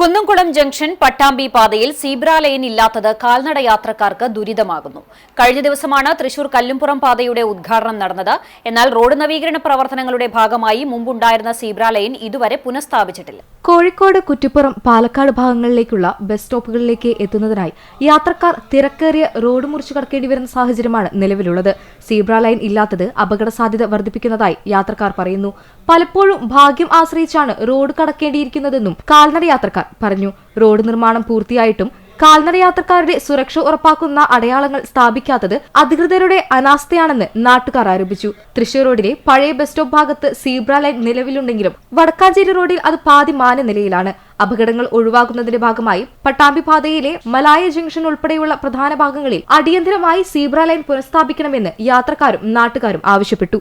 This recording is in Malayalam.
കുന്നംകുളം ജംഗ്ഷൻ പട്ടാമ്പി പാതയിൽ സീബ്ര ലൈൻ ഇല്ലാത്തത് കാൽനട യാത്രക്കാർക്ക് ദുരിതമാകുന്നു. കഴിഞ്ഞ ദിവസമാണ് തൃശൂർ കല്ലുംപുറം പാതയുടെ ഉദ്ഘാടനം നടന്നത്. എന്നാൽ റോഡ് നവീകരണ പ്രവർത്തനങ്ങളുടെ ഭാഗമായി മുമ്പുണ്ടായിരുന്ന സീബ്ര ലൈൻ ഇതുവരെ പുനഃസ്ഥാപിച്ചിട്ടില്ല. കോഴിക്കോട്, കുറ്റിപ്പുറം, പാലക്കാട് ഭാഗങ്ങളിലേക്കുള്ള ബസ് സ്റ്റോപ്പുകളിലേക്ക് എത്തുന്നതിനായി യാത്രക്കാർ തിരക്കേറിയ റോഡ് മുറിച്ചു കടക്കേണ്ടി വരുന്ന സാഹചര്യമാണ് നിലവിലുള്ളത്. സീബ്ര ലൈൻ ഇല്ലാത്തത് അപകട സാധ്യത വർദ്ധിപ്പിക്കുന്നതായി യാത്രക്കാർ പറയുന്നു. പലപ്പോഴും ഭാഗ്യം ആശ്രയിച്ചാണ് റോഡ് കടക്കേണ്ടിയിരിക്കുന്നതെന്നും കാൽനട യാത്രക്കാർ പറഞ്ഞു. റോഡ് നിർമ്മാണം പൂർത്തിയായിട്ടും കാൽനട യാത്രക്കാരുടെ സുരക്ഷ ഉറപ്പാക്കുന്ന അടയാളങ്ങൾ സ്ഥാപിക്കാത്തത് അധികൃതരുടെ അനാസ്ഥയാണെന്ന് നാട്ടുകാർ ആരോപിച്ചു. തൃശൂർ റോഡിലെ പഴയ ബസ് സ്റ്റോപ്പ് ഭാഗത്ത് സീബ്ര ലൈൻ നിലവിലുണ്ടെങ്കിലും വടക്കാഞ്ചേരി റോഡിൽ അത് പാതി മാന നിലയിലാണ്. അപകടങ്ങൾ ഒഴിവാക്കുന്നതിന്റെ ഭാഗമായി പട്ടാമ്പി പാതയിലെ മലായ ജംഗ്ഷൻ ഉൾപ്പെടെയുള്ള പ്രധാന ഭാഗങ്ങളിൽ അടിയന്തരമായി സീബ്ര ലൈൻ പുനഃസ്ഥാപിക്കണമെന്ന് യാത്രക്കാരും നാട്ടുകാരും ആവശ്യപ്പെട്ടു.